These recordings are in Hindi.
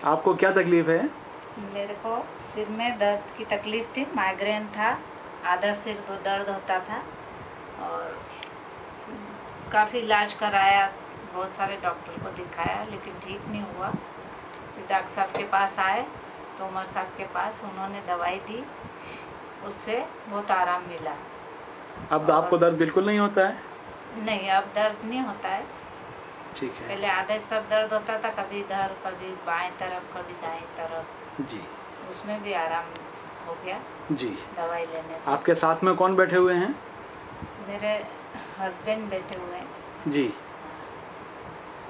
आपको क्या तकलीफ है? मेरे को सिर में दर्द की तकलीफ थी, माइग्रेन था, आधा सिर दर्द होता था और काफ़ी इलाज कराया, बहुत सारे डॉक्टर को दिखाया लेकिन ठीक नहीं हुआ। फिर डॉक्टर साहब के पास आए, तोमर साहब के पास, उन्होंने दवाई दी, उससे बहुत आराम मिला। अब आपको दर्द बिल्कुल नहीं होता है? नहीं, अब दर्द नहीं होता है। ठीक है। पहले आधे सब दर्द होता था, कभी इधर कभी बाएं तरफ कभी दाएं तरफ, जी, उसमें भी आराम हो गया जी। दवाई लेने से। आपके साथ में कौन बैठे हुए हैं? मेरे हस्बैंड बैठे हुए हैं। जी।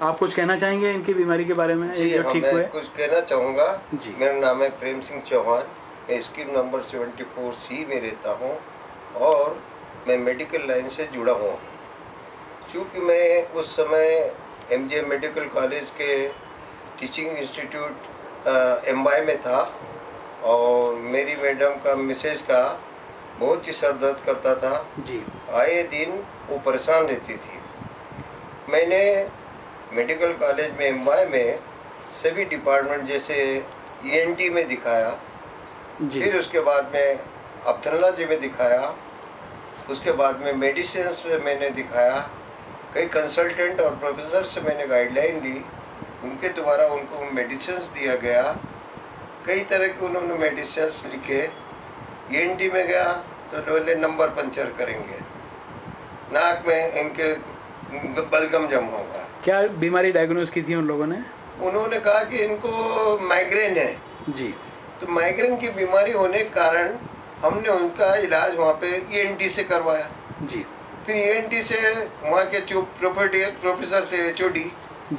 आप कुछ कहना चाहेंगे इनकी बीमारी के बारे में? जी हाँ, मैं कुछ कहना चाहूँगा। जी। मेरा नाम है प्रेम सिंह चौहान, मैं स्कीम नंबर 74C में रहता हूँ और मैं मेडिकल लाइन से जुड़ा हूँ। चूँकि मैं उस समय MJ मेडिकल कॉलेज के टीचिंग इंस्टीट्यूट MY में था और मेरी मैडम का मिसेज का बहुत ही सर दर्द करता था जी। आए दिन वो परेशान रहती थी। मैंने मेडिकल कॉलेज में MY में सभी डिपार्टमेंट जैसे ENT में दिखाया, फिर उसके बाद में ऑप्थेल्मोलॉजी में दिखाया, उसके बाद में मेडिसिन्स में मैंने दिखाया, कई कंसल्टेंट और प्रोफेसर से मैंने गाइडलाइन ली, उनके द्वारा उनको मेडिसिन्स दिया गया, कई तरह के उन्होंने मेडिसिन्स लिखे। ENT में गया तो बोले नंबर पंचर करेंगे, नाक में इनके बलगम जम होगा। क्या बीमारी डायग्नोज की थी उन लोगों ने? उन्होंने कहा कि इनको माइग्रेन है। जी। तो माइग्रेन की बीमारी होने के कारण हमने उनका इलाज वहाँ पे ENT से करवाया। जी। फिर ENT से वहाँ के जो प्रोफेसर थे HOD,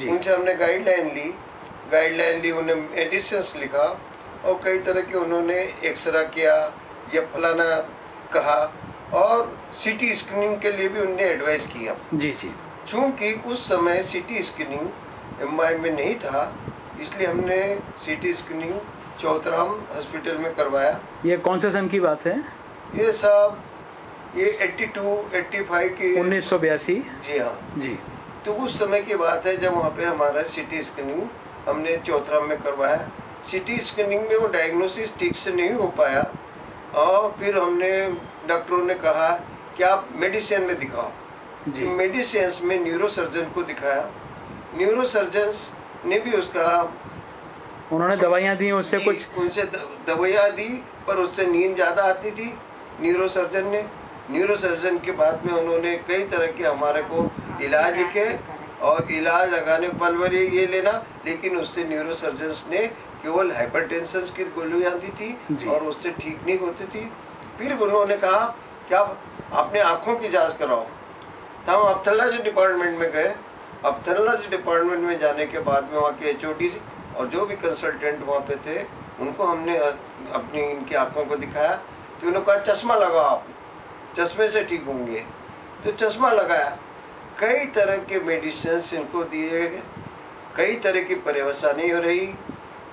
उनसे हमने गाइडलाइन ली, उन्हें मेडिसिन्स लिखा और कई तरह के उन्होंने एक्सरा किया या फलाना कहा और CT स्कैनिंग के लिए भी उन्होंने एडवाइस किया। जी जी। चूँकि उस समय CT स्कैनिंग MY में नहीं था, इसलिए हमने CT स्कैनिंग चौथराम हॉस्पिटल में करवाया। ये कौन से सन की बात है? ये सब ये 82-85 की 1982। जी हाँ जी। तो उस समय की बात है जब वहाँ पे हमारा CT स्कैनिंग हमने चौथराम में करवाया। CT स्कैनिंग में वो डायग्नोसिस ठीक से नहीं हो पाया और फिर हमने डॉक्टरों ने कहा कि आप मेडिसिन में दिखाओ। जी। मेडिसिन्स में न्यूरोसर्जन को दिखाया, न्यूरोसर्जन्स ने भी उसका उन्होंने दवाइयाँ दी, उससे कुछ उनसे दवाइयाँ दी पर उससे नींद ज़्यादा आती थी। न्यूरोसर्जन के बाद में उन्होंने कई तरह के हमारे को इलाज लिखे और इलाज लगाने पल भर ये लेना, लेकिन उससे न्यूरोसर्जन्स ने केवल हाइपरटेंशन की गोलियाँ दी थी और उससे ठीक नहीं होती थी। फिर उन्होंने कहा कि आप अपने आँखों की जाँच कराओ। तो हम ऑप्थेल्मोलॉजी डिपार्टमेंट में गए। ऑप्थेल्मोलॉजी डिपार्टमेंट में जाने के बाद में वहाँ के HOD और जो भी कंसल्टेंट वहाँ पे थे उनको हमने अपनी इनकी आँखों को दिखाया। तो उन्होंने कहा चश्मा लगाओ, आप चश्मे से ठीक होंगे। तो चश्मा लगाया, कई तरह के मेडिसिन्स इनको दिए, कई तरह की परेशानी हो रही,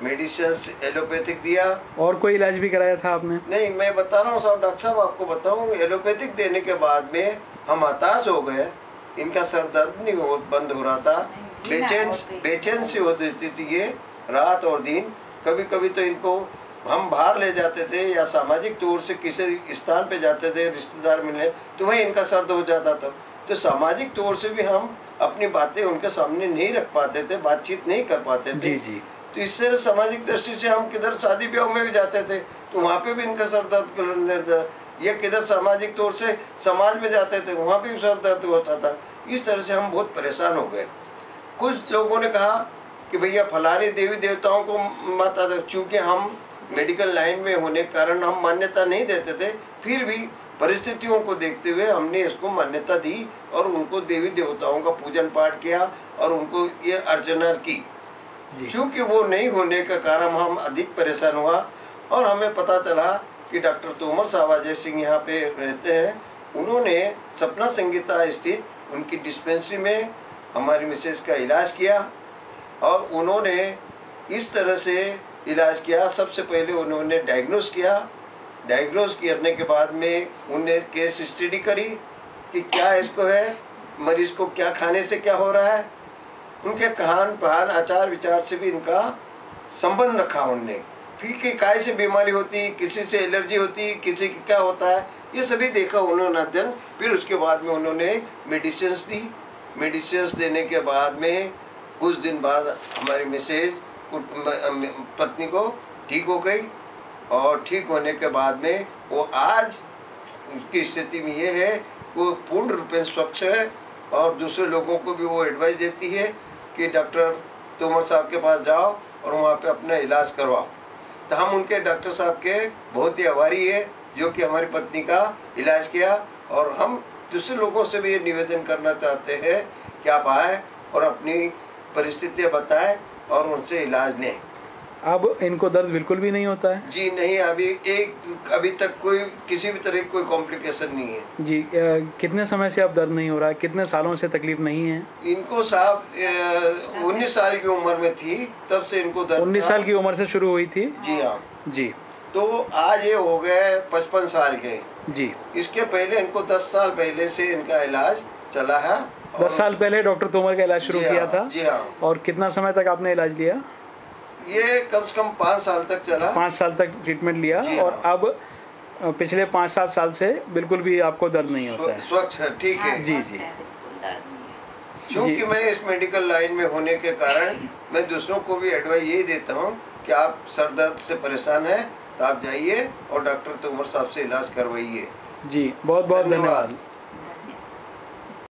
मेडिसिन्स एलोपैथिक दिया। और कोई इलाज भी कराया था आपने? नहीं, मैं बता रहा हूँ साहब, डॉक्टर साहब आपको बताऊँ, एलोपैथिक देने के बाद में हम हताश हो गए। इनका सर दर्द नहीं बंद हो रहा था, बेचैन सी हो रही थी ये रात और दिन। कभी कभी तो इनको हम बाहर ले जाते थे या सामाजिक तौर से किसी स्थान पे जाते थे रिश्तेदार मिलने, तो वहीं इनका सर्द हो जाता था। तो सामाजिक तौर से भी हम अपनी बातें उनके सामने नहीं रख पाते थे, बातचीत नहीं कर पाते थे। जी जी। तो इससे सामाजिक दृष्टि से हम किधर शादी ब्याह में भी जाते थे तो वहाँ पे भी इनका सर दर्द, या किधर सामाजिक तौर से समाज में जाते थे वहाँ भी सर दर्द होता था। इस तरह से हम बहुत परेशान हो गए। कुछ लोगों ने कहा कि भैया फलाने देवी देवताओं को माता, चूँकि हम मेडिकल लाइन में होने के कारण हम मान्यता नहीं देते थे, फिर भी परिस्थितियों को देखते हुए हमने इसको मान्यता दी और उनको देवी देवताओं का पूजन पाठ किया और उनको ये अर्चना की। क्योंकि वो नहीं होने के कारण हम अधिक परेशान हुआ और हमें पता चला कि डॉक्टर तोमर साहब अजय सिंह यहाँ पे रहते हैं। उन्होंने सपना संगीता स्थित उनकी डिस्पेंसरी में हमारी मिसेज का इलाज किया और उन्होंने इस तरह से इलाज किया। सबसे पहले उन्होंने डायग्नोस किया, डायग्नोस करने के बाद में उन्हें केस स्टडी करी कि क्या इसको है, मरीज को क्या खाने से क्या हो रहा है। उनके खान पान आचार विचार से भी इनका संबंध रखा उनने। फिर कि काय से बीमारी होती, किसी से एलर्जी होती, किसी की क्या होता है, ये सभी देखा उन्होंने अध्ययन। फिर उसके बाद में उन्होंने मेडिसिन्स दी। मेडिसिन्स देने के बाद में कुछ दिन बाद हमारी मिसेज पत्नी को ठीक हो गई, और ठीक होने के बाद में वो आज की स्थिति में ये है, वो पूर्ण रूप से स्वच्छ है। और दूसरे लोगों को भी वो एडवाइस देती है कि डॉक्टर तोमर साहब के पास जाओ और वहाँ पे अपना इलाज करवाओ। तो हम उनके डॉक्टर साहब के बहुत ही आभारी है, जो कि हमारी पत्नी का इलाज किया। और हम दूसरे लोगों से भी ये निवेदन करना चाहते हैं कि आप आए और अपनी परिस्थितियाँ बताएं और उनसे इलाज लें। अब इनको दर्द बिल्कुल भी नहीं होता है? जी नहीं, अभी तक कोई किसी भी तरह की कोई कॉम्प्लिकेशन नहीं है जी। कितने समय से अब दर्द नहीं हो रहा है? कितने सालों से तकलीफ नहीं है? इनको साहब 19 साल की उम्र में थी तब से इनको दर्द 19 साल की उम्र से शुरू हुई थी? जी हाँ जी। तो आज ये हो गए 55 साल के जी। इसके पहले इनको 10 साल पहले से इनका इलाज चला है। 10 साल पहले डॉक्टर तोमर का इलाज शुरू किया था? जी हाँ। और कितना समय तक आपने इलाज लिया? ये कम से कम 5 साल तक चला। 5 साल तक ट्रीटमेंट लिया। और अब पिछले 5-7 साल से बिल्कुल भी आपको दर्द नहीं होता है? स्वच्छ है, ठीक है। जी जी। क्योंकि मैं इस मेडिकल लाइन में होने के कारण मैं दूसरों को भी एडवाइस यही देता हूँ कि आप सर दर्द से परेशान हैं तो आप जाइए और डॉक्टर तोमर साहब से इलाज करवाइए। जी, बहुत बहुत धन्यवाद।